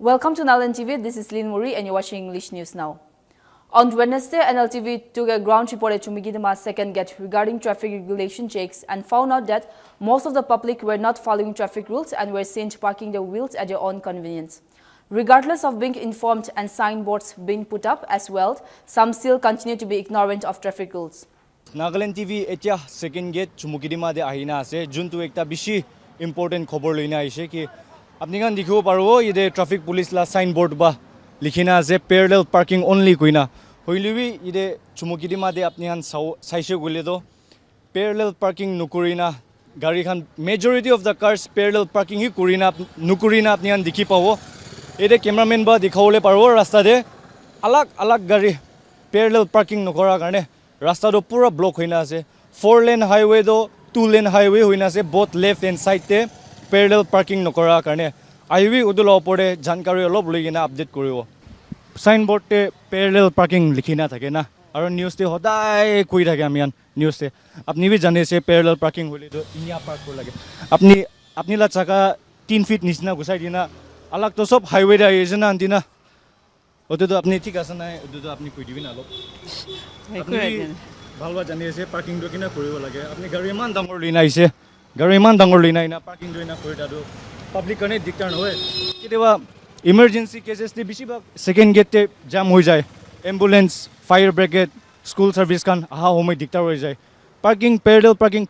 Welcome to Nltv. This is Lynn Murray and you're watching English News Now. On Wednesday, Nltv took a ground report at Chumigidama's second gate regarding traffic regulation checks and found out that most of the public were not following traffic rules and were seen parking their wheels at their own convenience. Regardless of being informed and signboards being put up as well, some still continue to be ignorant of traffic rules. Nagaland TV etia second gate Chumugidima de ahina ase juntu ekta bishi important khobor loina aise ki apni kan dikhibo paro ide traffic police la signboard ba likhina ase parallel parking only koina hoilibi ide Chumugidima de apni kan saise gole do parallel parking nukurina gari khan majority of the cars parallel parking hi kurina nukurina apni kan dikhi pawo ide cameraman ba dikhawole paro rasta de alag gari parallel parking nukora karne rasta do pura block hoina ase 4 lane highway do 2 lane highway hoina ase both left and side te parallel parking nokora karne highway udula opore jankari olop loigina update koribo signboard te parallel parking likhina thake na aro news te hodai koi thake amian news te apni bhi jane se parallel parking hole to inia park kor lage apni la chaka 3 feet nisna gusai dina alag to sob highway da yesna antina ote to apni thik asa nai ote to apni koi dibi na lok apni bhalwa jani ase parking do kina koribo lage apni gari man dangor lina aise gari man dangor lina ina parking do ina korita do public kane diktar hoy kitewa emergency cases te bishi ba second gate te jam hoi jay ambulance fire brigade school service kan aha homai diktar hoi jay parking parallel parking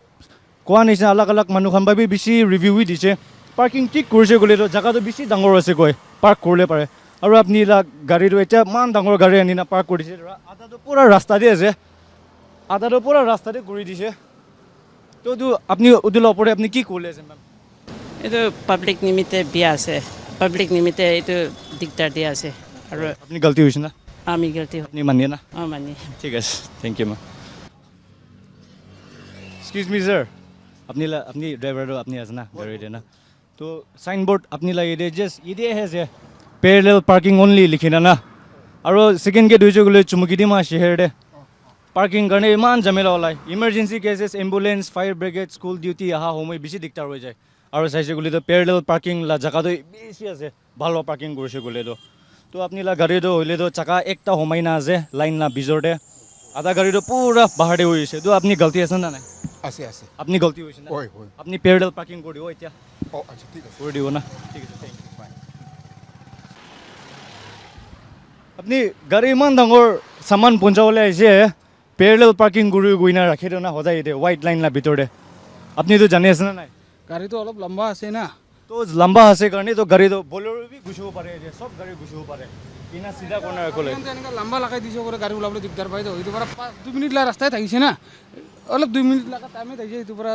koan is alag manu khan ba bi bishi review wi diche parking tik korje gole do jaga do bishi dangor ase koi park korle pare aro apni la gari do eta man dangor gari anina park korise ada do pura rasta de ase ada do pura rasta de kori dise to do apni udula opore apni ki korle ase ma'am eto public nimite bia ase public nimite eto diktar dia ase aro apni galti hoise na ami galti apni manye na mani ठीक है thank you ma'am excuse me sir अपनी driver दो अपनी असना गाड़ी देना तो sign board अपनी लगे दे जस्ट ये है जे पैरेलल पार्किंग ओनली लिखिना ना और सेकंड गेट होइजो गले चुमुकिदिमा शहर दे पार्किंग करने मान झमेला होला emergency cases ambulance fire brigade school duty आहा होमै बिसि दिक्कत हो जाय और साइसे गले तो पैरेलल पार्किंग ला जगह तो बेसी আছে ভালো पार्किंग কৰিছে গলে तो अपनी ला गाड़ी दो होइले तो चका एकटा होमै ना আছে लाइन ना बिजोर दे आधा गाड़ी तो पूरा बाहर होइছে तो अपनी गलती আছে ना আছে अपनी गलती होइছে ना হয় अपनी पैरेलल पार्किंग কৰি দিও এতিয়া ও আচ্ছা ঠিক আছে কৰি দিও না ঠিক আছে থ্যাংক ইউ अपनी गाड़ी मान डांगर सामान पहुंचावले आइसे पैरेलल पार्किंग কৰি গইনা ৰাখি দিও না হজাই দে হোৱাইট লাইন লা ভিতৰতে আপনি তো জানি আছে না নাই গাড়ি তো অলপ লম্বা আছে না তো লম্বা আছে কাৰণে তো গাড়ী তো বলেৰো বি গুছিব পাৰে যে সব গাড়ী গুছিব পাৰে কিনা সিধা কোনা ৰাখলে এনেকা লম্বা লাগাই দিছো করে গাড়ি উলাবলে দিগদার পাই তো এইটো পৰা 2 মিনিট লা ৰাস্তায় থাকিছে না অলপ 2 মিনিট লাগা টাইমে থাকিছে এইটো পৰা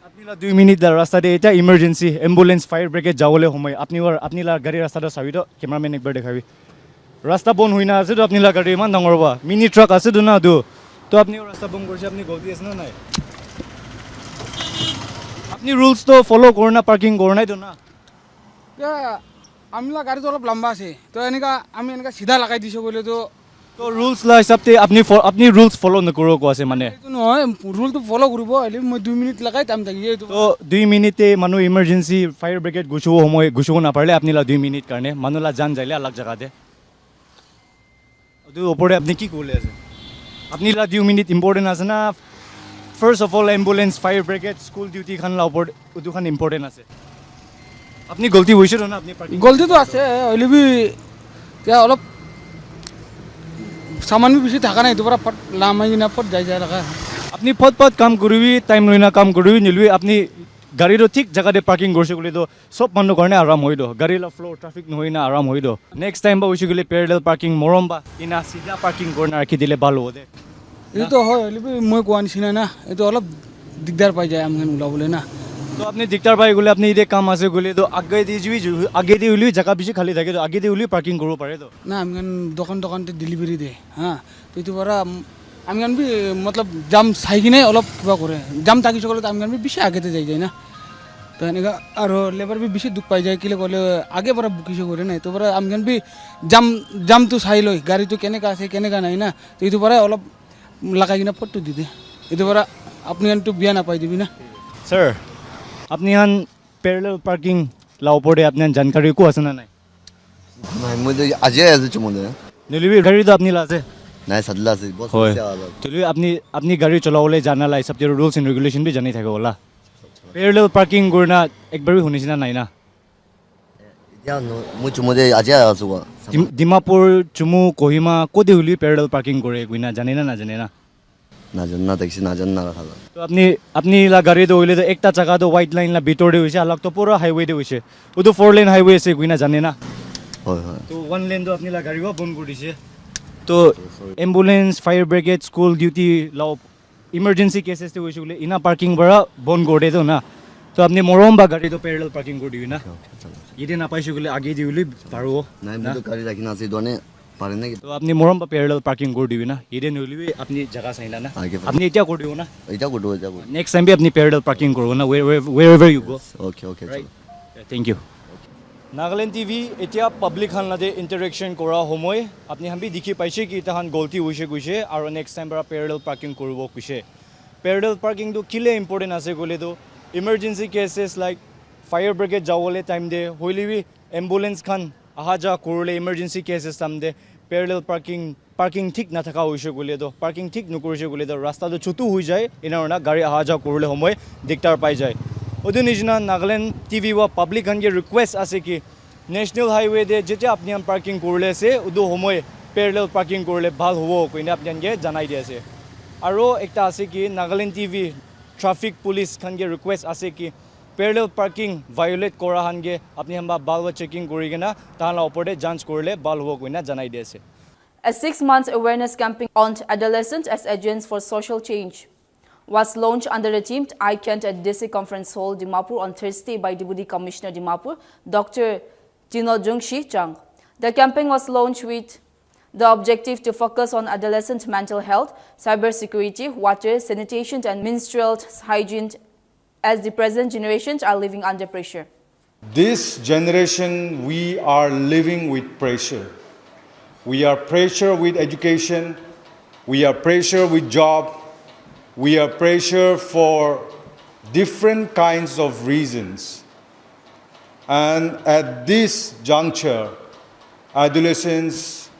আপনি লা 2 মিনিট লা ৰাস্তা দে এটা ইমার্জেন্সি এম্বুলেন্স ফায়ার ব্রিগেড যাওলে সময় আপনি লা গাড়ী ৰাস্তাটো চাবি তো ক্যামেৰামেন একবাৰ দেখাবি रास्ता बंद हुई ना আছে তো আপনি ला गाड़ी मान डांगर बा मिनी ट्रक আছে তো না দো তো আপনি रास्ता बंद করছে আপনি গলতি আছে না নাই আপনি রুলস তো ফলো করনা পার্কিং করনাই তো না আমলা গাড়ি তো অলপ লম্বা আছে তো এনেকা আমি এনেকা সিধা লাগাই দিছো বলে তো তো রুলস লা হিসাবতে আপনি রুলস ফলো নকৰো কো আছে মানে এইটো নহয় রুল তো ফলো কৰিব হলে মই 2 মিনিট লাগাই টাইম থাকি এইটো তো 2 মিনিটে মানুহ ইমার্জেন্সি ফায়ার ব্রিগেড গুছিব সময় গুছিব না পারলে আপনি লা 2 মিনিট কাৰণে মানুহ লা জান যাইলে अलग जगह दे तो ऊपर अपनी की कोले আছে अपनी ला 2 मिनिट इंपोर्टेंट আছে না first of all ambulance fire brigade school duty খান লা ऊपर উদু খান ইম্পর্টেন্ট আছে আপনি গলতি হইছে না আপনি পার্কিং গলতি তো আছে হইলে বি কে অলপ সামান বেশি থাকা নাই তো পৰা ফট লামাই না ফট যাই রাখা আপনি ফট কাম কৰিবি টাইম লইনা কাম কৰিবি নিলবি আপনি গাড়ী रो ঠিক জায়গাতে পার্কিং কৰিছে গলি তো সব মানুহ কাৰণে আৰাম হৈ দো গাড়ী লা ফ্লো ট্রাফিক নহই না আৰাম হৈ দো নেক্সট টাইম বা হইছে গলি প্যারালাল পার্কিং মৰম বা ইনা সিধা পার্কিং কৰনা ৰাখি দিলে ভাল হ'ব দে এই তো হয় হইলে মই কোৱা নিচিনা না এইটো অলপ দিগদার পাই যায় আমখান উলাবলে না তো আপনি দিগদার পাই গলে আপনি ইদে কাম আছে গলে তো আগে দি উলি জায়গা বেশি খালি থাকে তো আগে দি উলি পার্কিং করব পারে তো না আমখান দোকানতে ডেলিভারি দে হ্যাঁ তো এইটো পৰা আমখান বি मतलब জাম চাই কিনে অলপ কিবা কৰে জাম থাকি সকলে আমখান বি বেশি আগেতে যাই যায় না তো এনেকা আৰু লেবার বি বেশি দুখ পাই যায় কিলে কলে আগে পৰা বুকিছে কৰে না তো পৰা আমখান বি জাম তো চাই লই গাড়ি তো কেনেকা আছে কেনেকা নাই না তো এইটো পৰা অলপ লাগাই কিনে ফটো দি দে এইটো পৰা আপনি আনটো বিয়া না পাই দিবি না স্যার আপনি আন প্যারালাল পার্কিং লা উপরে আপনার জানকারি কো আছে না নাই নাই মই আজিয়ে আছো চুমনে Nltv গাড়ী তো আপনি লাছে নাই সাদলা আছে বহুত হয় সমস্যা আলো Nltv আপনি গাড়ী চলাবলৈ জানা লাই সব রুলস এন্ড রেগুলেশন भी জানি থাকে ওলা প্যারালাল পার্কিং করনা একবার भी শুনিছিনা নাই না এতিয়া মই চুমনে আজিয়ে আছো ডিমাপুর চুমু কোহিমা কোদে হলি প্যারালাল পার্কিং করে কইনা জানে না না জানে না নাজান না দেখছি নাজান না খালা তো আপনি লা গাড়ী তো হইলে তো একটা জায়গা তো হোয়াইট লাইন লা ভিতরে হইছে আলাক তো পুরো হাইওয়ে দে হইছে ও তো 4 লেন হাইওয়ে আছে কইনা জানে না হয় হয় তো 1 লেন তো আপনি লা গাড়ী বন্ধ করে দিছে তো ambulance fire brigade school duty লাও ইমার্জেন্সি কেসেস তে হইছে বলে ইনা পার্কিং বড় বন্ধ করে দে তো না তো আপনি মরম বা গাড়ী তো প্যারালাল পার্কিং করে দিবি না ইদে না পাইছে বলে আগে দিউলি পারো নাই মই তো গাড়ি রাখি না আছে দনে পারে নাকি তো আপনি মরম বা প্যারালাল পার্কিং করে দিবি না ইদে নইলি আপনি জায়গা চাইলা না আগে আপনি এটা করে দিও না এটা কোটো এটা কোটো নেক্সট টাইম भी अपनी पैरेलल पार्किंग करो ना wherever you go okay okay right thank you Nagaland TV এতিয়া পাবলিক হানলাদে ইন্টাৰেকশন কৰা সময় আপনি হামি দেখি পাইছে কি তাহান গলতি হৈছে গৈছে আৰু নেক্সট টাইম পৰা প্যাৰেলল পাৰ্কিং কৰিব কৈছে প্যাৰেলল পাৰ্কিং তো কিলে ইম্পৰ্টেন্ট আছে গলে তো emergency cases like fire brigade যাওলে টাইম দে হইলিবি এম্বুলেন্স খান আহা যা কৰলে ইমাৰ্জেন্সি কেसेस টাইম দে প্যাৰেলল পাৰ্কিং ঠিক না থাকা হৈছে গলে তো পাৰ্কিং ঠিক নকৰিছে গলে তো ৰাস্তাটো ছুটু হৈ যায় এনাৰনা গাড়ী আহা যা কৰলে সময় দিগদাৰ পাই যায় ওদু নিজনা নাগালেণ্ড টিভি वा পাবলিক হানগে রিকোয়েস্ট আছে কি ন্যাশনাল হাইওয়ে দে যেটা আপনি পার্কিং করলে আছে ওদু সময় প্যারালাল পার্কিং করলে ভাল হবো কইনা আপনি হানগে জানাই দি আছে আৰু একটা আছে কি নাগালেণ্ড টিভি ট্রাফিক পুলিশ খানগে রিকোয়েস্ট আছে কি প্যারালাল পার্কিং ভায়োলেট করা হানগে আপনি হামবা বালবা চেকিং করি কিনা তাহলে ওপরে যাঞ্চ করলে ভাল হবো কইনা জানাই দি আছে A 6-month awareness campaign on adolescents as agents for social change was launched under the theme I Can't at DC Conference Hall, Dimapur on Thursday by Deputy Commissioner Dimapur, Dr. Jinojungshi Chang. The campaign was launched with the objective to focus on adolescent mental health, cybersecurity, water, sanitation and menstrual hygiene as the present generations are living under pressure. This generation, we are living with pressure. We are pressure with education, we are pressure with job, we are pressure for different kinds of reasons. And at this juncture, adolescents,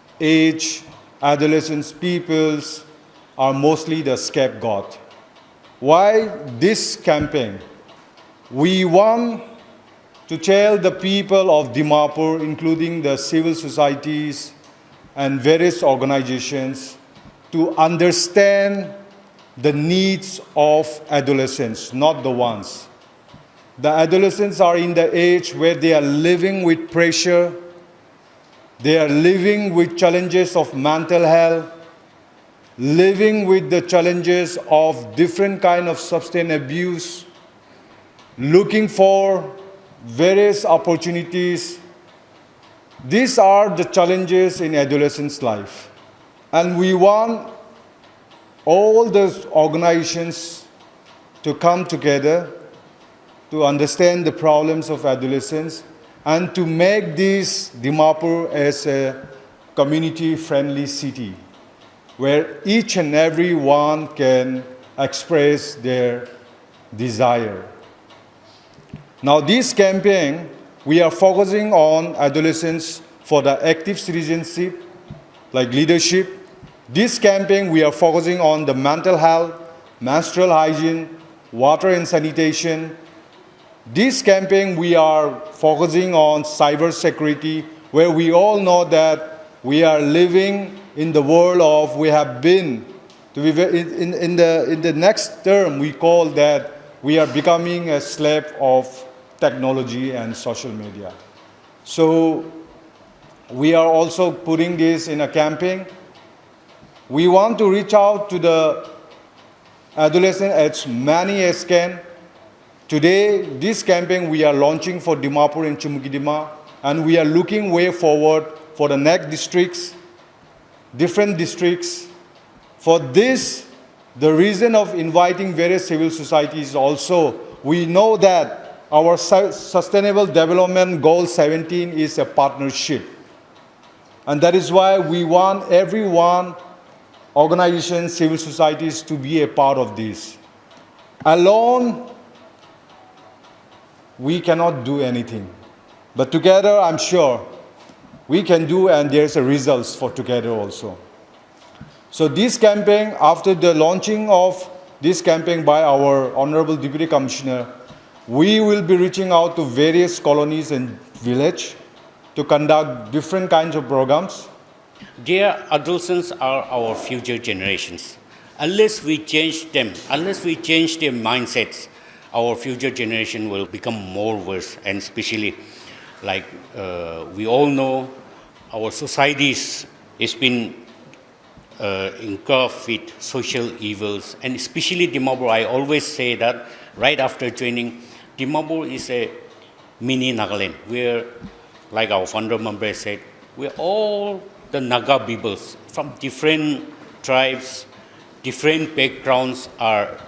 adolescents peoples are mostly the scapegoat. Why this campaign? We want to tell the people of Dimapur, including the civil societies and various organizations, to understand the needs of adolescents, not the ones. The adolescents are in the age where they are living with pressure, they are living with challenges of mental health, living with the challenges of different kind of substance abuse, looking for various opportunities. These are the challenges in adolescents' life. And we want all those organizations to come together to understand the problems of adolescents and to make this Dimapur as a community-friendly city where each and every one can express their desire. Now this campaign, we are focusing on adolescents for the active citizenship, like leadership. This campaign, we are focusing on the mental health, menstrual hygiene, water and sanitation. This campaign, we are focusing on cyber security, where we all know that we are living in the world of, we have been, to be in the next term, we call that we are becoming a slave of technology and social media. So we are also putting this in a campaign. We want to reach out to the adolescent as many as can. Today, this campaign we are launching for Dimapur and Chumukidima, and we are looking way forward for the next districts, different districts. For this, the reason of inviting various civil societies also, we know that our Sustainable Development Goal 17 is a partnership. And that is why we want everyone, organizations, civil societies to be a part of this. Alone, we cannot do anything. But together, I'm sure, we can do, and there's a results for together also. So this campaign, after the launching of this campaign by our Honorable Deputy Commissioner, we will be reaching out to various colonies and village to conduct different kinds of programs. Dear adolescents are our future generations. Unless we change them, unless we change their mindsets, our future generation will become more worse. And especially, like we all know, our societies has been engulfed with social evils. And especially Dimapur, I always say that right after joining, Dimapur is a mini Nagaland, where, like our founder member said, we're all the Naga peoples from different tribes, different backgrounds are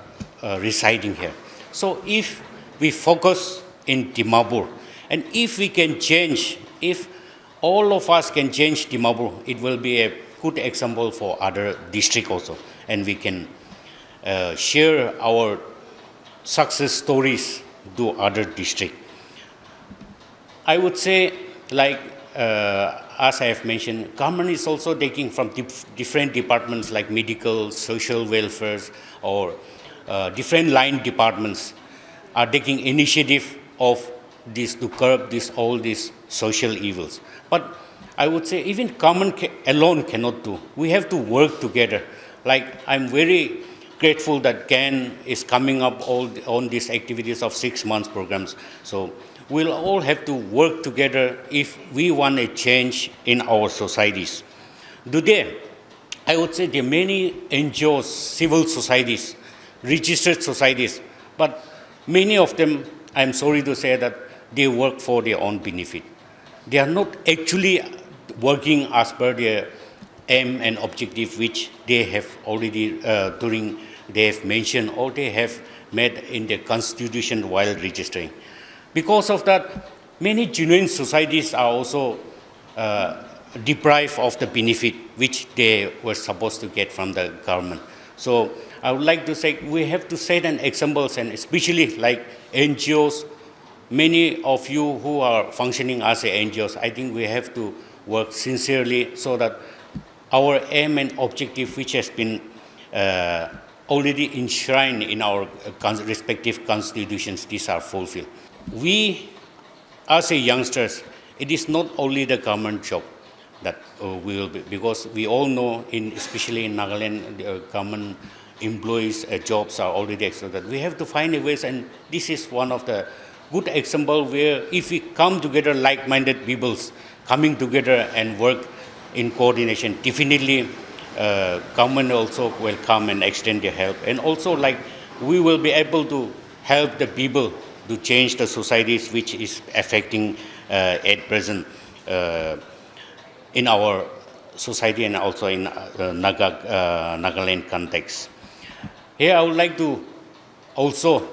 residing here. So if we focus in Dimapur, and if we can change, if all of us can change Dimapur, it will be a good example for other districts also. And we can share our success stories to other districts. I would say, like, as I have mentioned, government is also taking from different departments like medical, social welfare, or different line departments are taking initiative of this to curb all these social evils. But I would say even government alone cannot do. We have to work together. Like, I'm very grateful that GAN is coming up on these activities of 6 months programs. So we'll all have to work together if we want a change in our societies. Today, I would say there are many NGOs, civil societies, registered societies, but many of them, I'm sorry to say that they work for their own benefit. They are not actually working as per their aim and objective which they have already they have mentioned or they have made in the constitution while registering. Because of that, many genuine societies are also deprived of the benefit which they were supposed to get from the government. So I would like to say we have to set an examples, and especially like NGOs, many of you who are functioning as NGOs, I think we have to work sincerely so that our aim and objective which has been already enshrined in our respective constitutions, these are fulfilled. We, as youngsters, it is not only the government job that we will be, because we all know, especially in Nagaland, the government employees' jobs are already excluded. We have to find a ways, and this is one of the good example where if we come together, like-minded peoples, coming together and work in coordination, definitely government also will come and extend their help. And also, like, we will be able to help the people to change the societies which is affecting at present in our society and also in Nagaland context. Here I would like to also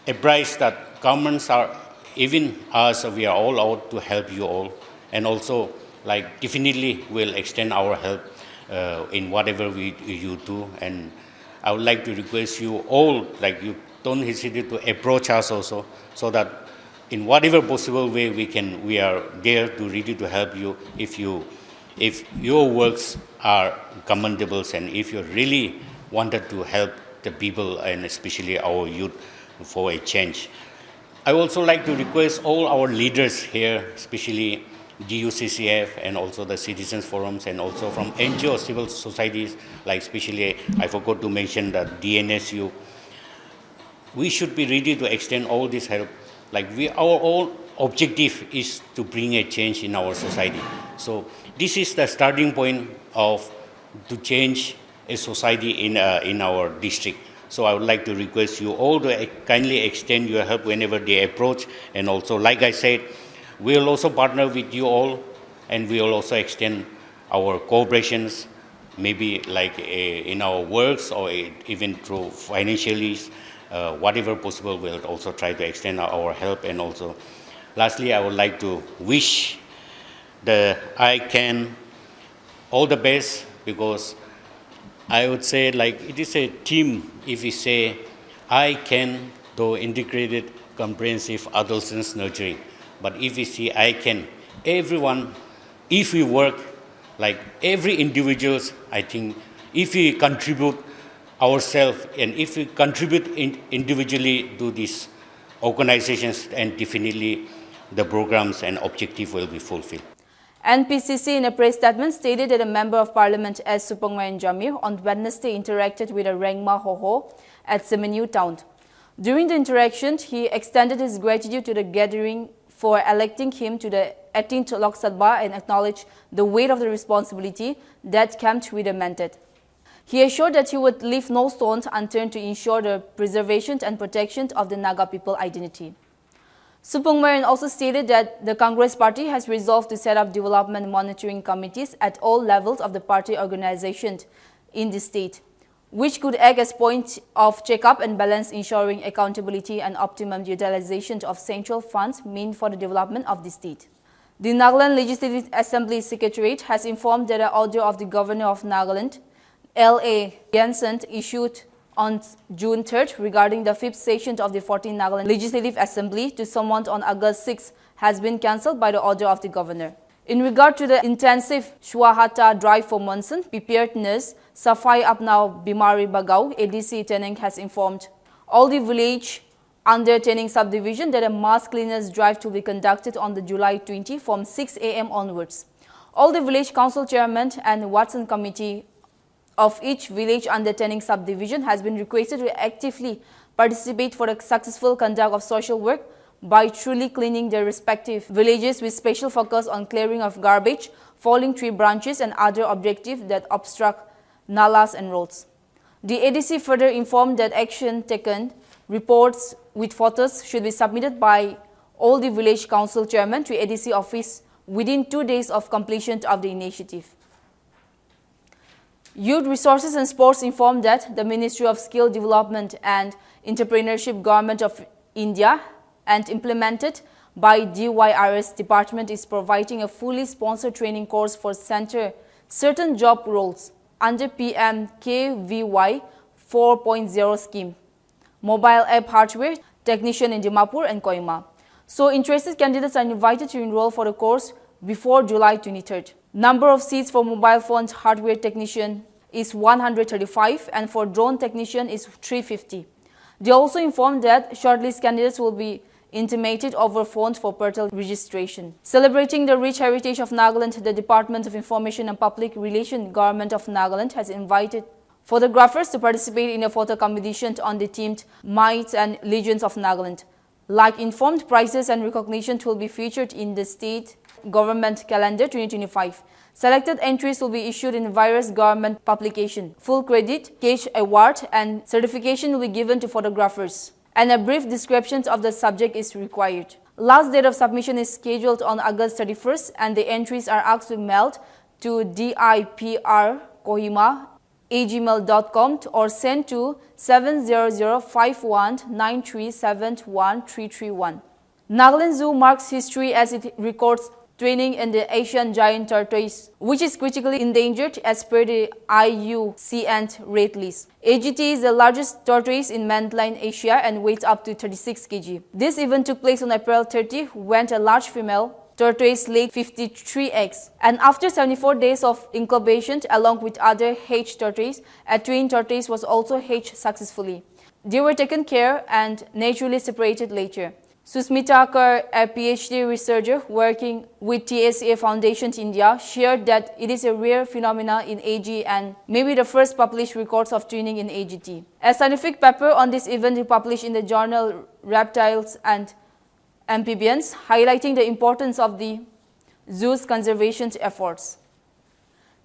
apprise that governments are, even us, we are all out to help you all, and also like definitely will extend our help in whatever you do. And I would like to request you all, like, you don't hesitate to approach us also, so that in whatever possible way we are there to ready to help you if your works are commendable and if you really wanted to help the people and especially our youth for a change. I would also like to request all our leaders here, especially DUCCF and also the citizens forums and also from NGO civil societies, like especially I forgot to mention the DNSU. We should be ready to extend all this help. Like our whole objective is to bring a change in our society. So this is the starting point to change a society in our district. So I would like to request you all to kindly extend your help whenever they approach. And also, like I said, we will also partner with you all, and we will also extend our cooperations, maybe like in our works or even through financially, whatever possible, we'll also try to extend our help. And also, lastly, I would like to wish the ICANN all the best, because I would say, like, it is a team. If we say ICANN, though integrated comprehensive adolescence nurturing, but if we see ICANN, everyone, if we work like every individuals, I think if we contribute ourselves and if we contribute individually to these organizations, and definitely the programs and objective will be fulfilled. NPCC in a press statement stated that a member of parliament S. Supongmayan Jamir on Wednesday interacted with a Rengma Hoho at Semenu town. During the interaction, he extended his gratitude to the gathering for electing him to the 18th Lok Sabha and acknowledged the weight of the responsibility that came with the mandate. He assured that he would leave no stones unturned to ensure the preservation and protection of the Naga people identity. Supongmayan also stated that the Congress party has resolved to set up development monitoring committees at all levels of the party organization in the state, which could act as point of check-up and balance, ensuring accountability and optimum utilization of central funds meant for the development of the state. The Nagaland Legislative Assembly Secretariat has informed that an order of the Governor of Nagaland, L.A. Adolescent, issued on June 3rd regarding the 5th session of the 14th Nagaland Legislative Assembly to summoned on August 6th has been cancelled by the order of the Governor. In regard to the intensive Shuahata drive for monsoon preparedness, Safai Apnao Bimari Bagau, ADC Teneng has informed all the village under Teneng subdivision that a mass cleaners drive to be conducted on the July 20 from 6 a.m. onwards. All the village council chairmen and Watson committee of each village under Teneng subdivision has been requested to actively participate for the successful conduct of social work by truly cleaning their respective villages with special focus on clearing of garbage, falling tree branches and other objectives that obstruct nalas and roads. The ADC further informed that action taken, reports with photos should be submitted by all the village council chairmen to ADC office within 2 days of completion of the initiative. Youth Resources and Sports informed that the Ministry of Skill Development and Entrepreneurship Government of India and implemented by DYRS Department is providing a fully sponsored training course for certain job roles under PM KVY 4.0 scheme, mobile app hardware technician in Dimapur and Kohima. So interested candidates are invited to enroll for the course before July 23rd. Number of seats for mobile phones hardware technician is 135 and for drone technician is 350. They also informed that shortlist candidates will be intimated over phone for portal registration. Celebrating the rich heritage of Nagaland, the Department of Information and Public Relations Government of Nagaland has invited photographers to participate in a photo competition on the themed Mights and Legends of Nagaland. Like informed, prizes and recognition will be featured in the state government calendar 2025. Selected entries will be issued in various government publications. Full credit, cash award and certification will be given to photographers, and a brief description of the subject is required. Last date of submission is scheduled on August 31st and the entries are asked to be mailed to diprkohima@gmail.com or send to 7005193713331. Nagaland Zoo marks history as it records training in the Asian giant tortoise, which is critically endangered as per the IUCN rate list. AGT is the largest tortoise in mainland Asia and weighs up to 36 kg. This event took place on April 30 when a large female tortoise laid 53 eggs. And after 74 days of incubation, along with other hatched tortoise, a twin tortoise was also hatched successfully. They were taken care and naturally separated later. Susmita Kar, a PhD researcher working with TSA Foundation India, shared that it is a rare phenomenon in AG and maybe the first published records of twinning in AGT. A scientific paper on this event is published in the journal Reptiles and Amphibians, highlighting the importance of the zoo's conservation efforts.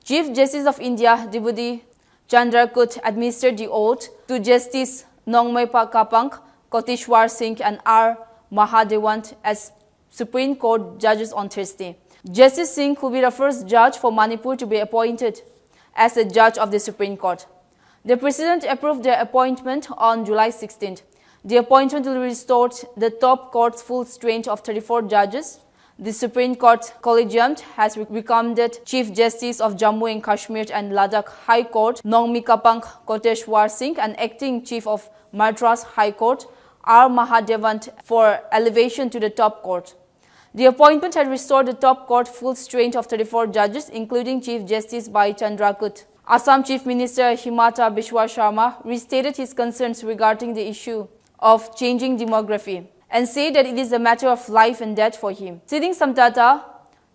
Chief Justice of India, Deputy Chandrakut, administered the oath to Justice Nongmai Kapang, Kotishwar Singh and R. Mahadewant as Supreme Court judges on Thursday. Justice Singh will be the first judge for Manipur to be appointed as a judge of the Supreme Court. The President approved their appointment on July 16th. The appointment will restore the top court's full strength of 34 judges. The Supreme Court Collegium has recommended Chief Justice of Jammu and Kashmir and Ladakh High Court Nongmi Kapang Koteshwar Singh and Acting Chief of Madras High Court R. Mahadevant for elevation to the top court. The appointment had restored the top court full strength of 34 judges, including Chief Justice Bai Chandrakut. Assam Chief Minister Himanta Biswa Sharma restated his concerns regarding the issue of changing demography and said that it is a matter of life and death for him. Citing some data,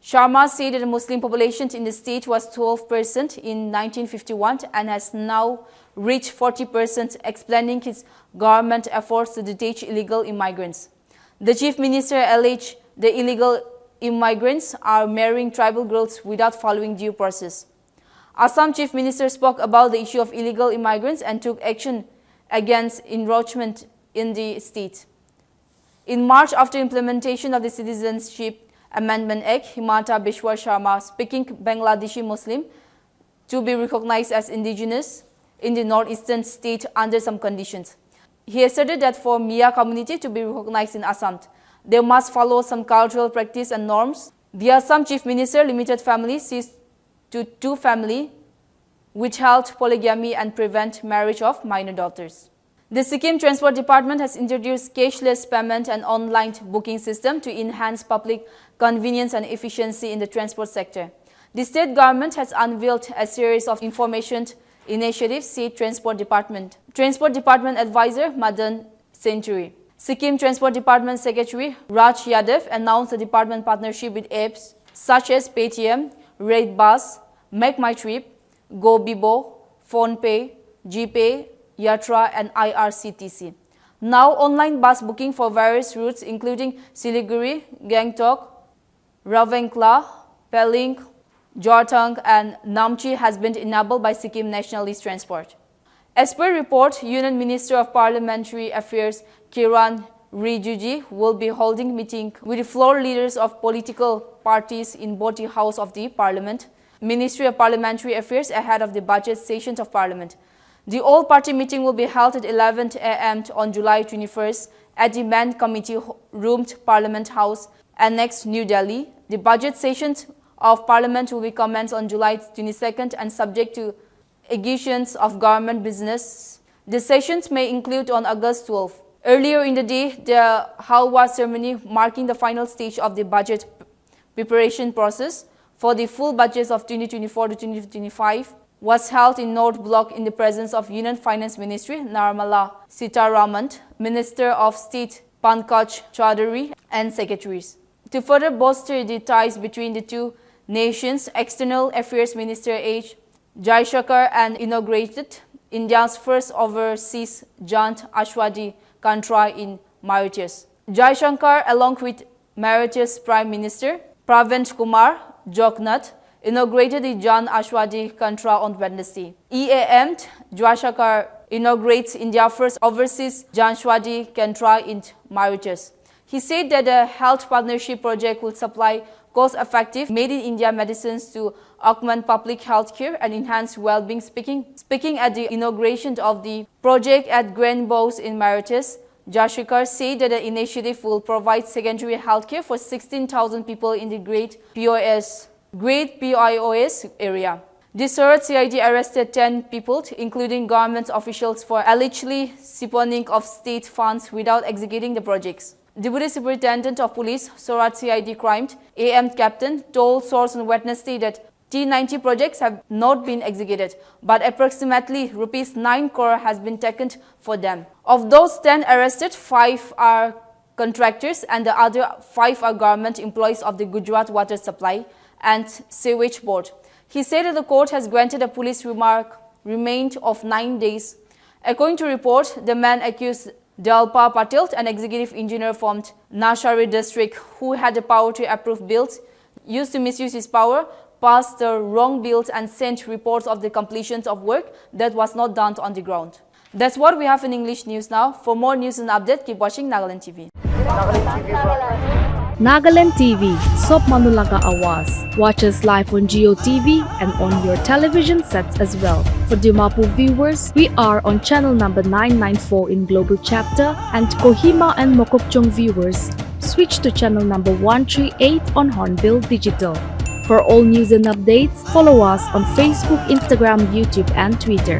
Sharma said that the Muslim population in the state was 12% in 1951 and has now reached 40%, explaining his government efforts to detach illegal immigrants. The Chief Minister alleged the illegal immigrants are marrying tribal girls without following due process. Assam Chief Minister spoke about the issue of illegal immigrants and took action against encroachment in the state. In March, after implementation of the Citizenship Amendment Act, Himanta Biswa Sharma, speaking Bangladeshi Muslim, to be recognized as indigenous in the northeastern state under some conditions. He asserted that for Mia community to be recognized in Assam, they must follow some cultural practice and norms. The Assam Chief Minister limited families to 2 families, withheld polygamy and prevent marriage of minor daughters. The Sikkim Transport Department has introduced cashless payment and online booking system to enhance public convenience and efficiency in the transport sector. The state government has unveiled a series of information initiatives, said Transport Department. Transport Department Advisor Madan Century. Sikkim Transport Department Secretary Raj Yadav announced the department partnership with apps such as Paytm, RateBus, Make My Trip, GoBibo, PhonePe, GPay, Yatra and IRCTC. Now online bus booking for various routes including Siliguri, Gangtok, Ravenkla, Peling, Jortang and Namchi has been enabled by Sikkim Nationalist Transport. As per report, Union Minister of Parliamentary Affairs Kiran Rijiju will be holding meeting with the floor leaders of political parties in both the House of the Parliament, Ministry of Parliamentary Affairs ahead of the budget sessions of Parliament. The all-party meeting will be held at 11 a.m. on July 21st at the Main Committee Room, Parliament House, Annex, New Delhi. The budget sessions of Parliament will be commenced on July 22nd and subject to executions of government business. The sessions may include on August 12th. Earlier in the day, the Halwa ceremony marking the final stage of the budget preparation process for the full budgets of 2024 to 2025 was held in North Block in the presence of Union Finance Ministry Nirmala Sitharaman, Minister of State Pankaj Chaudhary and secretaries. To further bolster the ties between the two nations, External Affairs Minister H. Jaishankar and inaugurated India's first overseas Janwadi country in Mauritius. Jaishankar, along with Mauritius Prime Minister Praveen Kumar Joknath, inaugurated the Janwadi country on Wednesday. EAM Jaishankar inaugurates India's first overseas Janwadi country in Mauritius. He said that the health partnership project will supply cost-effective made-in-India medicines to augment public health care and enhance well-being. Speaking at the inauguration of the project at Grenbows in Mauritius, Jaishankar said that the initiative will provide secondary health care for 16,000 people in the Great POIOS area. The Surat CID arrested 10 people, including government officials, for allegedly siphoning of state funds without executing the projects. Deputy Superintendent of Police, Surat CID Crime, AM Captain, told source on Wednesday that T90 projects have not been executed, but approximately Rs 9 crore has been taken for them. Of those 10 arrested, 5 are contractors and the other 5 are government employees of the Gujarat Water Supply and Sewage Board. He said that the court has granted a police remand of 9 days. According to report, the man accused Dalpa Patil, an executive engineer from Nashari district who had the power to approve bills, used to misuse his power, passed the wrong bills and sent reports of the completions of work that was not done on the ground. That's what we have in English news now. For more news and updates, keep watching Nagaland TV. Nagaland TV, Sob Manulaga Awas. Watch us live on Geo TV and on your television sets as well. For Dimapur viewers, we are on channel number 994 in Global Chapter, and Kohima and Mokokchung viewers, switch to channel number 138 on Hornbill Digital. For all news and updates, follow us on Facebook, Instagram, YouTube and Twitter.